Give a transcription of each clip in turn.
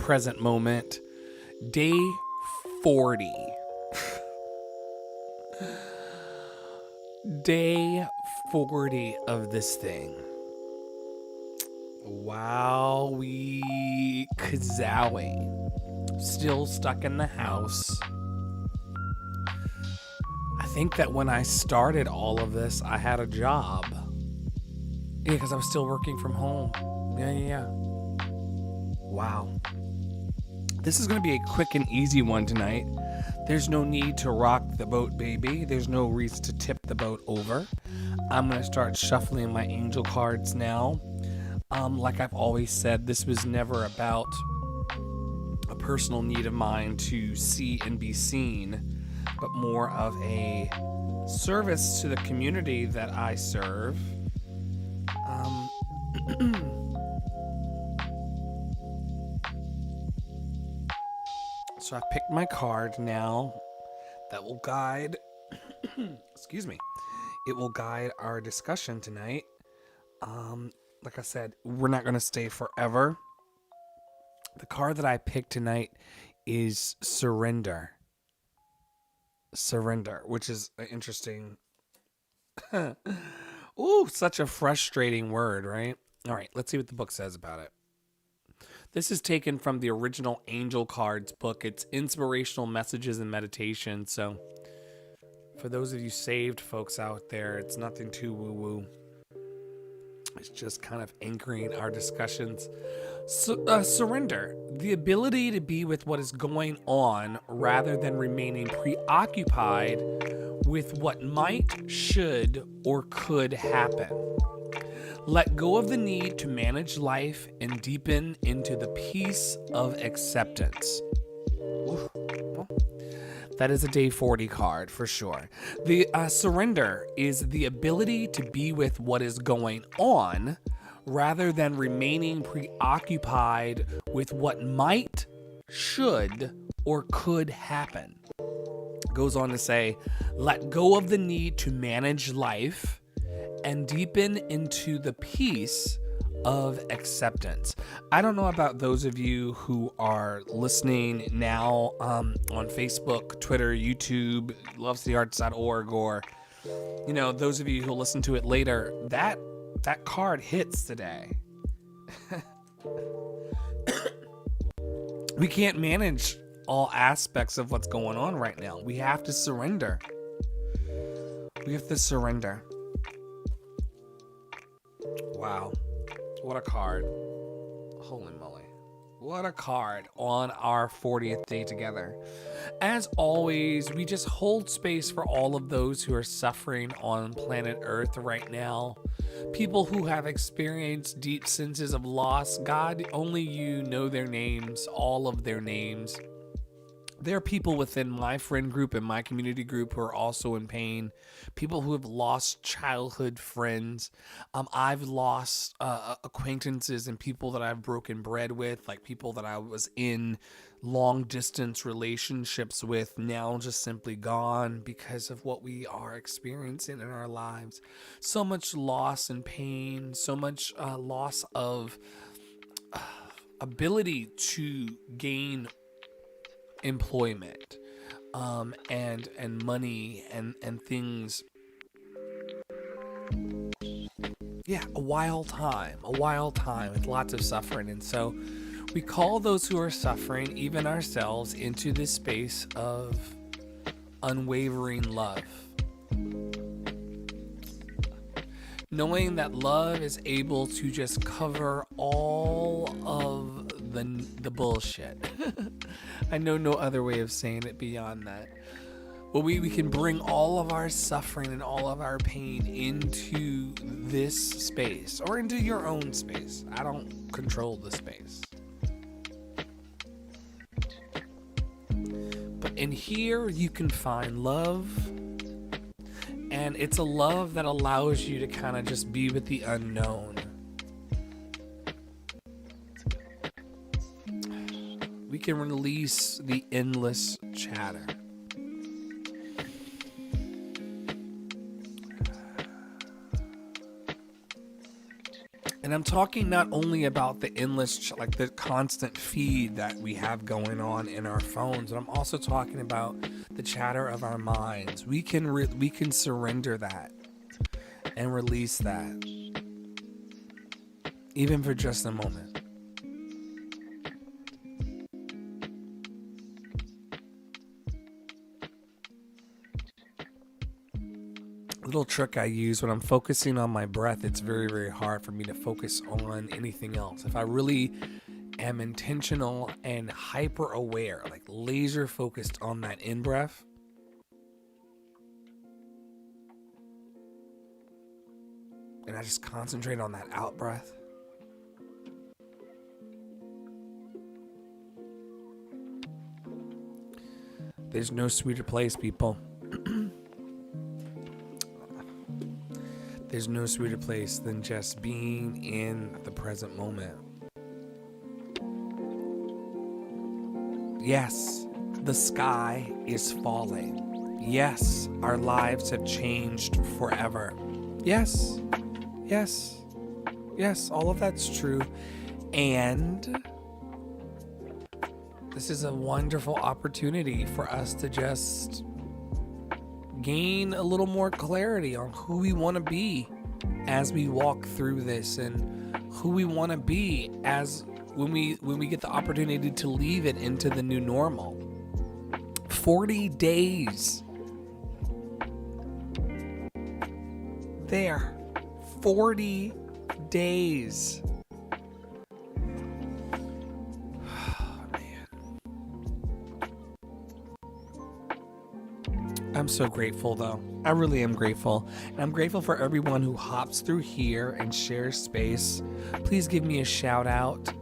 present moment. Day 40. Day 40 of this thing. Wowie kazowie. Still stuck in the house. I think that when I started all of this, I had a job. Yeah, because I was still working from home. Yeah. Wow. This is going to be a quick and easy one tonight. There's no need to rock the boat, baby. There's no reason to tip the boat over. I'm going to start shuffling my angel cards now. Like I've always said, this was never about a personal need of mine to see and be seen, but more of a service to the community that I serve. So I picked my card now that will guide, excuse me, it will guide our discussion tonight. Like I said, we're not going to stay forever. The card that I picked tonight is Surrender. Surrender, which is an interesting, ooh, such a frustrating word, right? All right, let's see what the book says about it. This is taken from the original Angel Cards book. It's inspirational messages and meditation. So for those of you saved folks out there, it's nothing too woo-woo. It's just kind of anchoring our discussions. Surrender. The ability to be with what is going on rather than remaining preoccupied with what might, should, or could happen. Let go of the need to manage life and deepen into the peace of acceptance. Oof. Well, that is a day 40 card for sure. The surrender is the ability to be with what is going on rather than remaining preoccupied with what might, should, or could happen. Goes on to say, let go of the need to manage life and deepen into the peace of acceptance. I don't know about those of you who are listening now on Facebook, Twitter, YouTube, lovecityarts.org, or those of you who listen to it later. That card hits today. We can't manage all aspects of what's going on right now. We have to surrender. We have to surrender. Wow. What a card. Holy moly. What a card on our 40th day together. As always, we just hold space for all of those who are suffering on planet Earth right now. People who have experienced deep senses of loss. God, only you know their names, all of their names. There are people within my friend group and my community group who are also in pain. People who have lost childhood friends. I've lost acquaintances and people that I've broken bread with, like people that I was in long distance relationships with, now just simply gone because of what we are experiencing in our lives. So much loss and pain, so much loss of ability to gain employment, and money and things. Yeah, a wild time with lots of suffering. And so we call those who are suffering, even ourselves, into this space of unwavering love. Knowing that love is able to just cover all of the bullshit. I know no other way of saying it beyond that. But we can bring all of our suffering and all of our pain into this space, or into your own space. I don't control the space. But in here you can find love. And it's a love that allows you to kind of just be with the unknown. We can release the endless chatter. And I'm talking not only about the endless, like the constant feed that we have going on in our phones. And I'm also talking about the chatter of our minds. We can surrender that and release that, even for just a moment. Little trick I use when I'm focusing on my breath, it's very, very hard for me to focus on anything else. If I really am intentional and hyper aware, like laser focused on that in breath, and I just concentrate on that out breath, there's no sweeter place, people. There's no sweeter place than just being in the present moment. Yes, the sky is falling. Yes, our lives have changed forever. Yes, yes, yes, all of that's true. And this is a wonderful opportunity for us to just gain a little more clarity on who we want to be as we walk through this, and who we want to be as when we get the opportunity to leave it into the new normal. 40 days. There. 40 days. I'm so grateful, though. I really am grateful. And I'm grateful for everyone who hops through here and shares space. Please give me a shout out.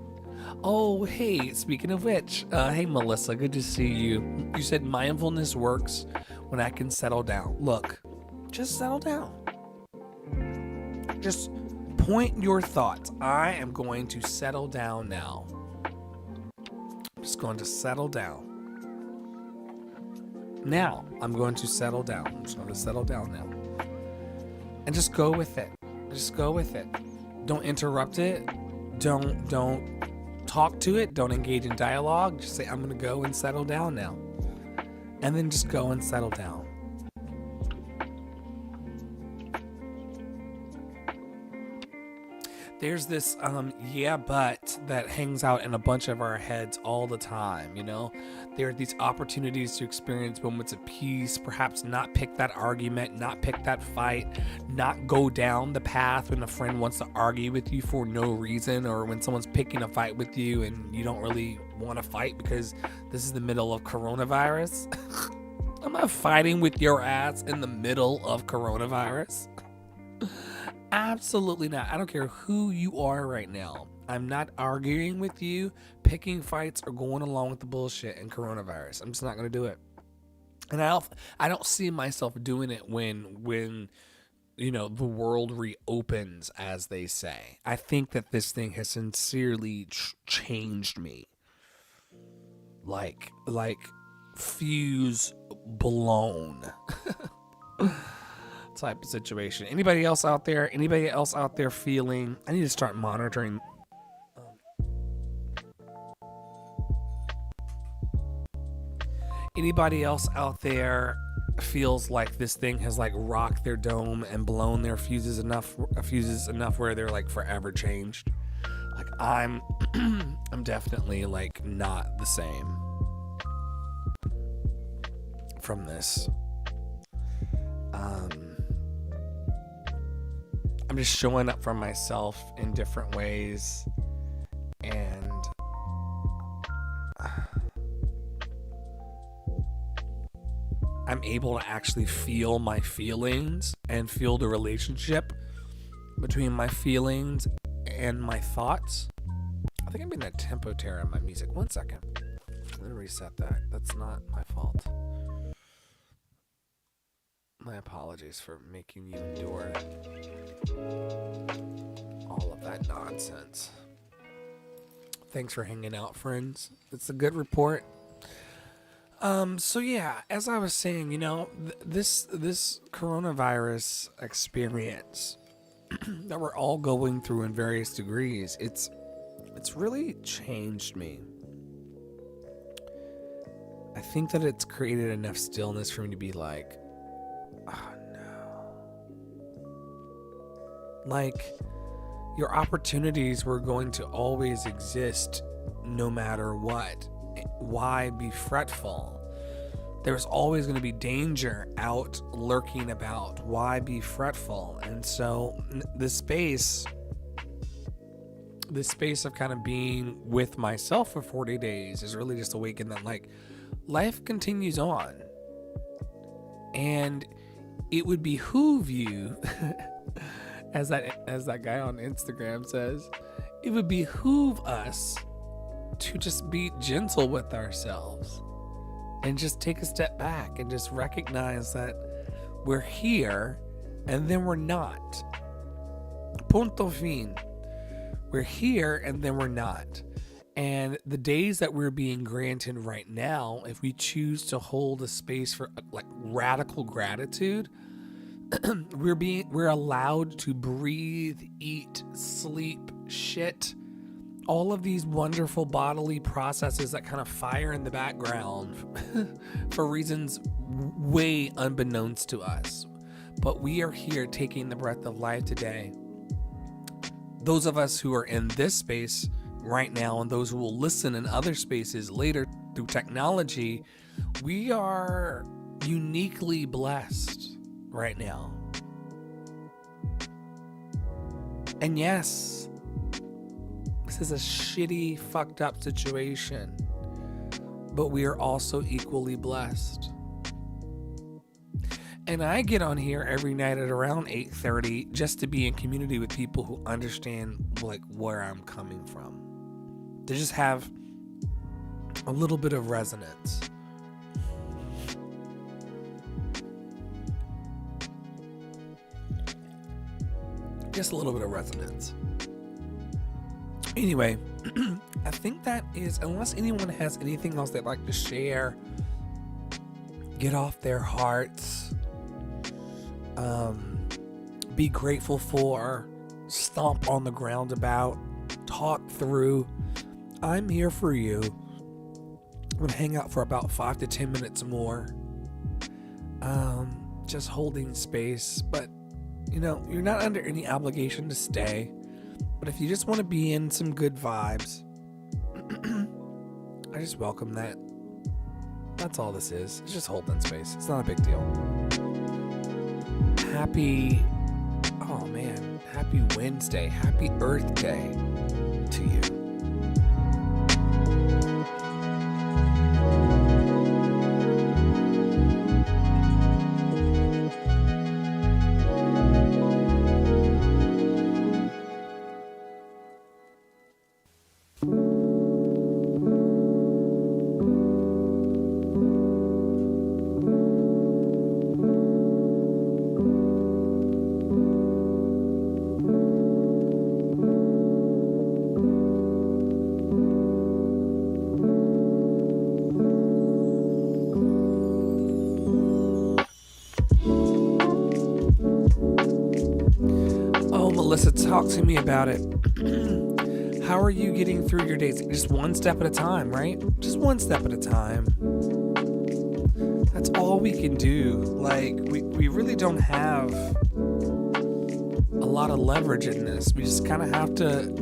Oh, hey, speaking of which, hey, Melissa, good to see you. You said mindfulness works when I can settle down. Look, just settle down. Just point your thoughts. I am going to settle down now. I'm just going to settle down. Now, I'm going to settle down. I'm just going to settle down now. And just go with it. Just go with it. Don't interrupt it. Don't talk to it. Don't engage in dialogue. Just say, I'm going to go and settle down now. And then just go and settle down. There's this yeah but that hangs out in a bunch of our heads all the time, you know? There are these opportunities to experience moments of peace, perhaps not pick that argument, not pick that fight, not go down the path when a friend wants to argue with you for no reason, or when someone's picking a fight with you and you don't really want to fight because this is the middle of coronavirus. I'm not fighting with your ass in the middle of coronavirus. Absolutely not. I don't care who you are right now. I'm not arguing with you, picking fights, or going along with the bullshit in coronavirus. I'm just not going to do it. And I don't see myself doing it when you know, the world reopens, as they say. I think that this thing has sincerely changed me. Like fuse blown. Type of situation. Anybody else out there feeling, I need to start monitoring. Anybody else out there feels like this thing has like rocked their dome and blown their fuses enough where they're like forever changed? Like I'm definitely like not the same from this. I'm just showing up for myself in different ways, and I'm able to actually feel my feelings and feel the relationship between my feelings and my thoughts. I think I'm getting a tempo tear in my music. 1 second. Let me reset that. That's not my fault. My apologies for making you endure all of that nonsense. Thanks for hanging out, friends. It's a good report. So yeah, as I was saying, you know, this coronavirus experience that we're all going through in various degrees, it's it's really changed me. I think that it's created enough stillness for me to be like, oh no. Like, your opportunities were going to always exist no matter what. Why be fretful? There's always going to be danger out lurking about. Why be fretful? And so this space of kind of being with myself for 40 days is really just awakened that, like, life continues on. And it would behoove you, as that guy on Instagram says, it would behoove us to just be gentle with ourselves and just take a step back and just recognize that we're here and then we're not. Punto fin. We're here and then we're not. And the days that we're being granted right now, if we choose to hold a space for like radical gratitude, we're allowed to breathe, eat, sleep, shit, all of these wonderful bodily processes that kind of fire in the background for reasons way unbeknownst to us. But we are here taking the breath of life today. Those of us who are in this space right now and those who will listen in other spaces later through technology, we are uniquely blessed right now. And yes, this is a shitty, fucked up situation, but we are also equally blessed. And I get on here every night at around 8:30 just to be in community with people who understand like where I'm coming from. To just have a little bit of resonance. Just a little bit of resonance. Anyway, I think that is, unless anyone has anything else they'd like to share, get off their hearts, be grateful for, stomp on the ground about, talk through, I'm here for you. I'm going to hang out for about 5 to 10 minutes more. Just holding space, but you know, you're not under any obligation to stay. But if you just want to be in some good vibes, I just welcome that. That's all this is. It's just holding space. It's not a big deal. Happy Wednesday. Happy Earth Day to you. Melissa, talk to me about it. How are you getting through your days? Just one step at a time, right? Just one step at a time. That's all we can do. Like, we really don't have a lot of leverage in this. We just kind of have to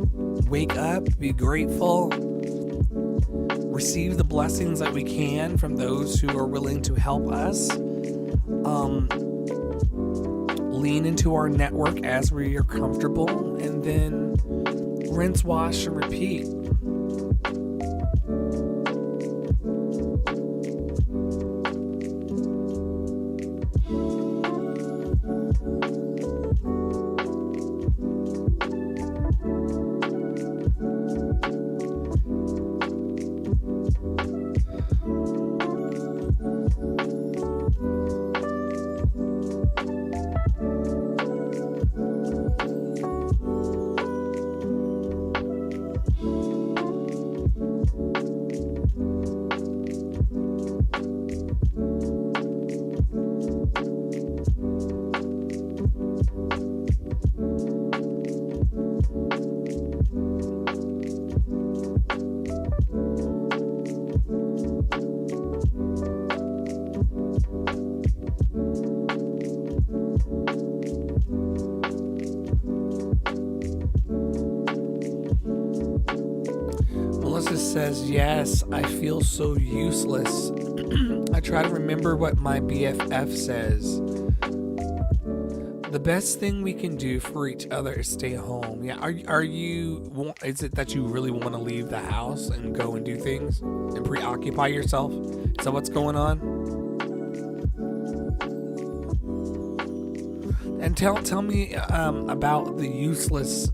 wake up, be grateful, receive the blessings that we can from those who are willing to help us. Lean into our network as we are comfortable, and then rinse, wash, and repeat. Melissa says, yes, I feel so useless. I try to remember what my BFF says. The best thing we can do for each other is stay home. Yeah, are you, is it that you really want to leave the house and go and do things and preoccupy yourself? Is that what's going on? And tell me about the uselessness,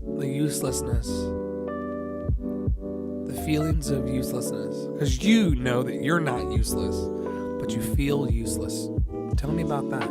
the feelings of uselessness. Because you know that you're not useless, but you feel useless. Tell me about that.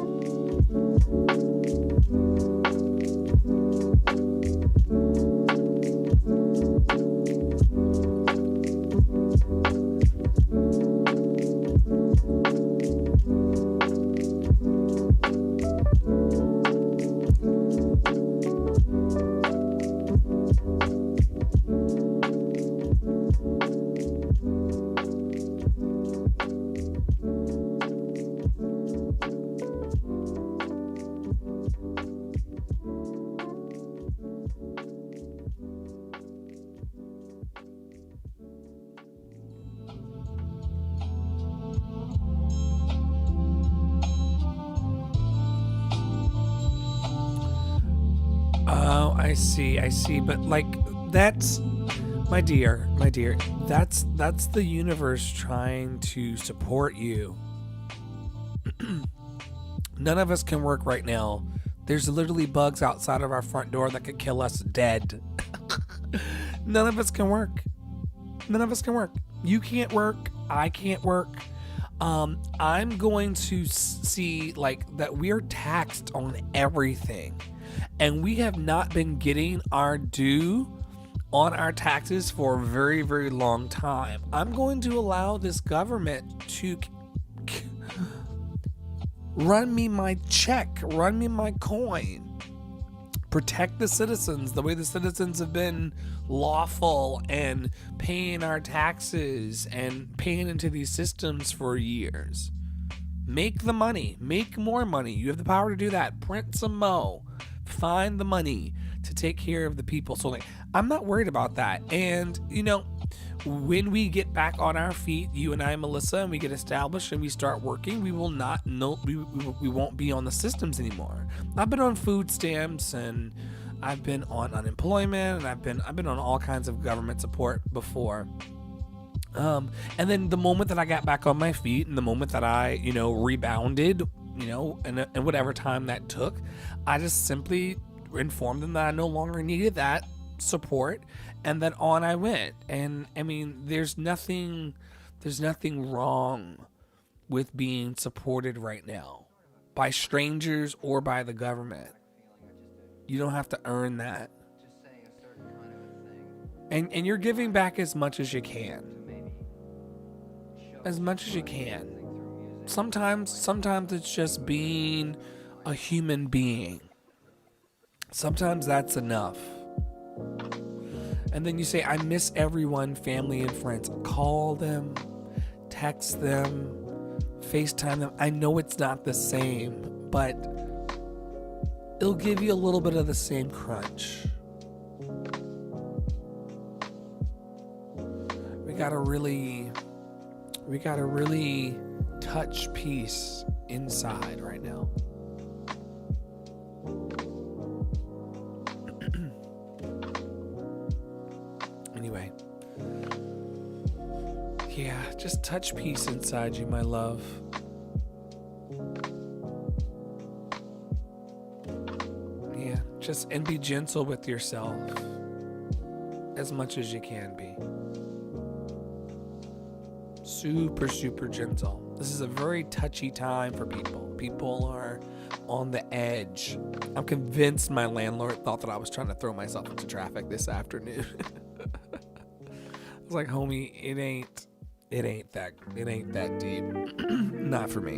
I see, but like that's my dear, that's the universe trying to support you. None of us can work right now. There's literally bugs outside of our front door that could kill us dead. None of us can work. You can't work. I can't work. I'm going to see like that we're taxed on everything. And we have not been getting our due on our taxes for a very, very long time. I'm going to allow this government to run me my check, run me my coin, protect the citizens the way the citizens have been lawful and paying our taxes and paying into these systems for years. Make the money, make more money. You have the power to do that. Print some mo. Find the money to take care of the people. So like, I'm not worried about that. And you know, when we get back on our feet, you and I, Melissa, and we get established and we start working, we will not know, we won't be on the systems anymore. I've been on food stamps and I've been on unemployment and I've been on all kinds of government support before. And then the moment that I got back on my feet and the moment that I, rebounded, and whatever time that took, I just simply informed them that I no longer needed that support, and then on I went. And I mean, there's nothing wrong with being supported right now by strangers or by the government. You don't have to earn that. And you're giving back as much as you can. As much as you can. Sometimes it's just being a human being. Sometimes that's enough. And then you say, I miss everyone, family and friends. Call them, text them, FaceTime them. I know it's not the same, but it'll give you a little bit of the same crunch. We gotta really touch peace inside right now. Anyway, yeah, just touch peace inside you, my love. Yeah, and be gentle with yourself as much as you can be. Super, super gentle. This is a very touchy time for people. People are on the edge. I'm convinced my landlord thought that I was trying to throw myself into traffic this afternoon. I was like, homie, it ain't that deep. Not for me.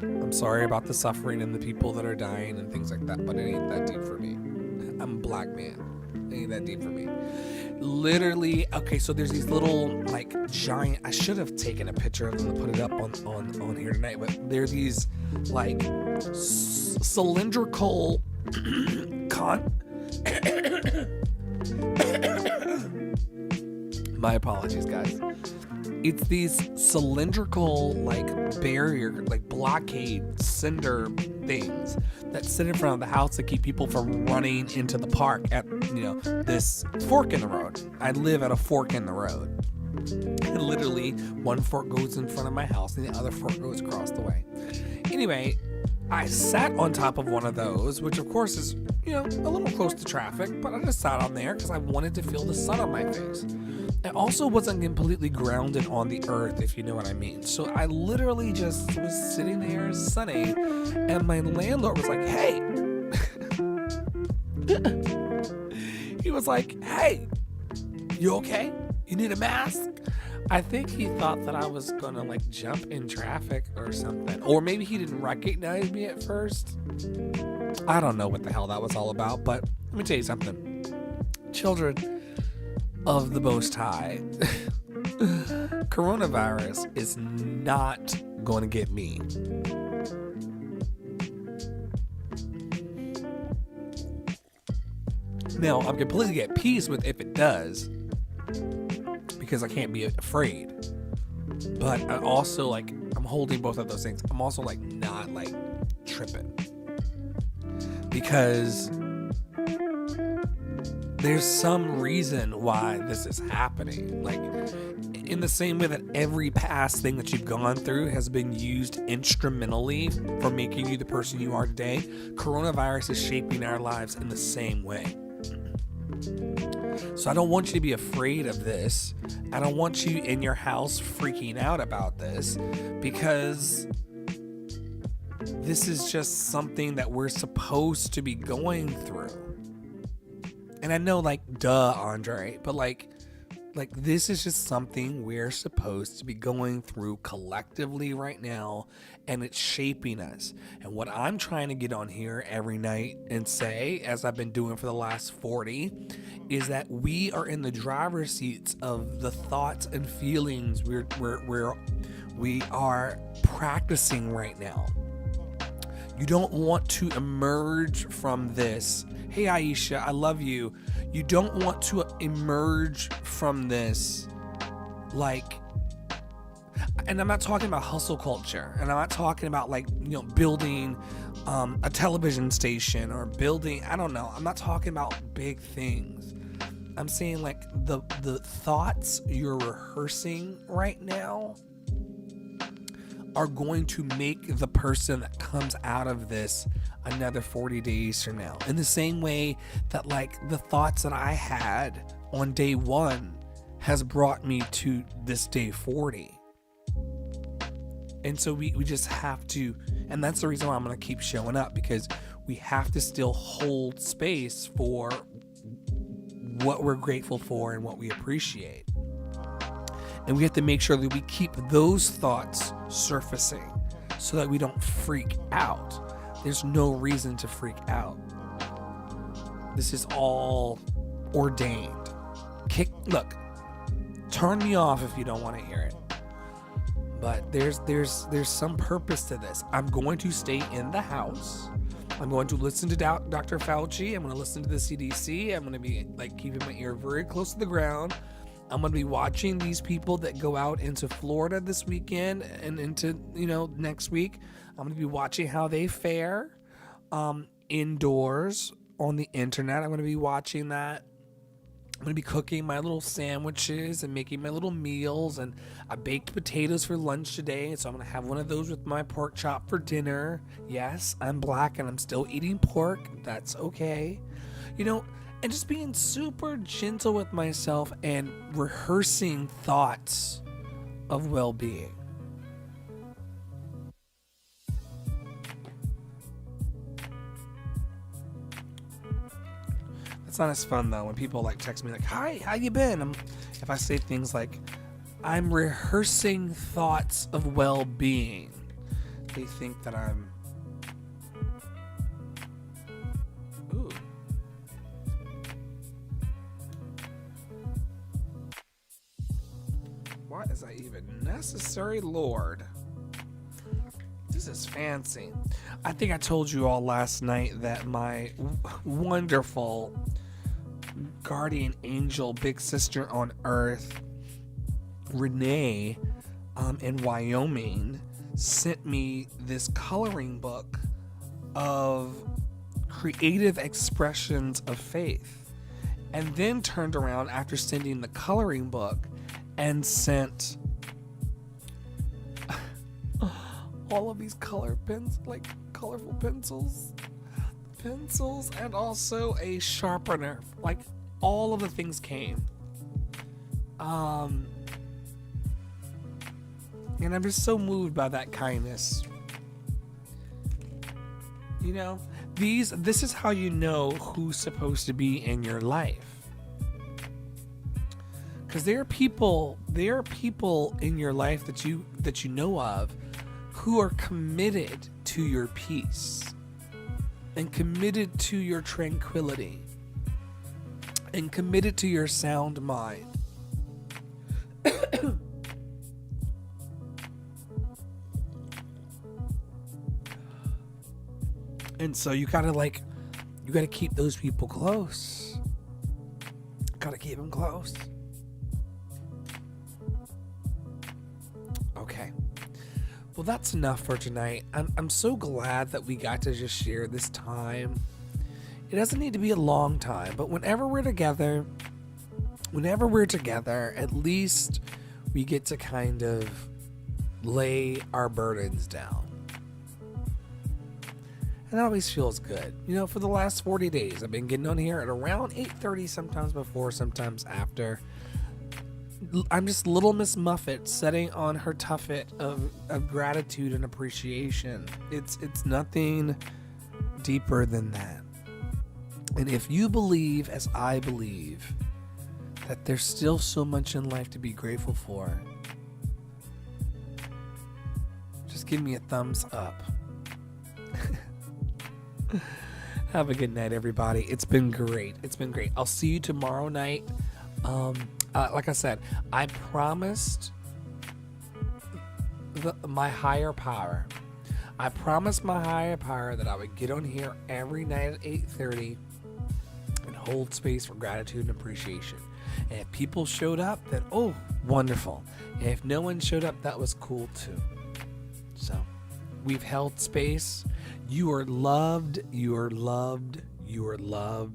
I'm sorry about the suffering and the people that are dying and things like that, but it ain't that deep for me. I'm a black man. It ain't that deep for me. Literally, okay, so there's these little like giant, I should have taken a picture of them to put it up on here tonight, but they're these like cylindrical My apologies, guys. It's these cylindrical, like, barrier, like, blockade cinder things that sit in front of the house to keep people from running into the park at, this fork in the road. I live at a fork in the road. And literally, one fork goes in front of my house and the other fork goes across the way. Anyway, I sat on top of one of those, which of course is, a little close to traffic, but I just sat on there because I wanted to feel the sun on my face. I also wasn't completely grounded on the earth, if you know what I mean. So I literally just was sitting there sunny, and my landlord was like, hey. He was like, hey, you okay? You need a mask? I think he thought that I was gonna like jump in traffic or something. Or maybe he didn't recognize me at first. I don't know what the hell that was all about, but let me tell you something. Children of the Most High, coronavirus is not going to get me. Now, I'm completely at peace with if it does, because I can't be afraid. But I also, I'm holding both of those things. I'm also, not, tripping. Because there's some reason why this is happening. In the same way that every past thing that you've gone through has been used instrumentally for making you the person you are today, coronavirus is shaping our lives in the same way. So I don't want you to be afraid of this. I don't want you in your house freaking out about this, because this is just something that we're supposed to be going through. And I know, duh, Andre, but this is just something we're supposed to be going through collectively right now, and it's shaping us. And what I'm trying to get on here every night and say, as I've been doing for the last 40, is that we are in the driver's seats of the thoughts and feelings we are practicing right now. You don't want to emerge from this. Hey, Aisha, I love you. You don't want to emerge from this and I'm not talking about hustle culture, and I'm not talking about building a television station or building, I don't know. I'm not talking about big things. I'm saying the thoughts you're rehearsing right now are going to make the person that comes out of this another 40 days from now. In the same way that the thoughts that I had on day 1 has brought me to this day 40. And so we just have to, and that's the reason why I'm going to keep showing up, because we have to still hold space for what we're grateful for and what we appreciate. And we have to make sure that we keep those thoughts surfacing so that we don't freak out. There's no reason to freak out. This is all ordained. Look, turn me off if you don't want to hear it. But there's some purpose to this. I'm going to stay in the house. I'm going to listen to Dr. Fauci. I'm going to listen to the CDC. I'm going to be keeping my ear very close to the ground. I'm going to be watching these people that go out into Florida this weekend and into, next week. I'm going to be watching how they fare indoors on the internet. I'm going to be watching that. I'm going to be cooking my little sandwiches and making my little meals. And I baked potatoes for lunch today, so I'm going to have one of those with my pork chop for dinner. Yes, I'm black and I'm still eating pork. That's okay. And just being super gentle with myself and rehearsing thoughts of well-being. It's not as fun though when people text me hi, how you been? If I say things I'm rehearsing thoughts of well-being, they think that I'm Why is that even necessary, Lord? This is fancy. I think I told you all last night that my wonderful guardian angel, big sister on earth, Renee in Wyoming sent me this coloring book of creative expressions of faith, and then turned around after sending the coloring book and sent all of these colorful pencils, and also a sharpener. Like, all of the things came. And I'm just so moved by that kindness. You know, this is how you know who's supposed to be in your life. Because there are people in your life that you know of who are committed to your peace and committed to your tranquility and committed to your sound mind. And so you gotta keep those people close. Gotta keep them close. Okay. Well, that's enough for tonight. I'm so glad that we got to just share this time. It doesn't need to be a long time, but whenever we're together, at least we get to kind of lay our burdens down. And it always feels good. You know, for the last 40 days, I've been getting on here at around 8:30, sometimes before, sometimes after. I'm just Little Miss Muffet sitting on her tuffet of gratitude and appreciation. It's nothing deeper than that. And if you believe, as I believe, that there's still so much in life to be grateful for, just give me a thumbs up. Have a good night, everybody. It's been great. I'll see you tomorrow night. Like I said, I promised my higher power. I promised my higher power that I would get on here every night at 8:30 and hold space for gratitude and appreciation. And if people showed up, then wonderful. And if no one showed up, that was cool too. So we've held space. You are loved. You are loved. You are loved.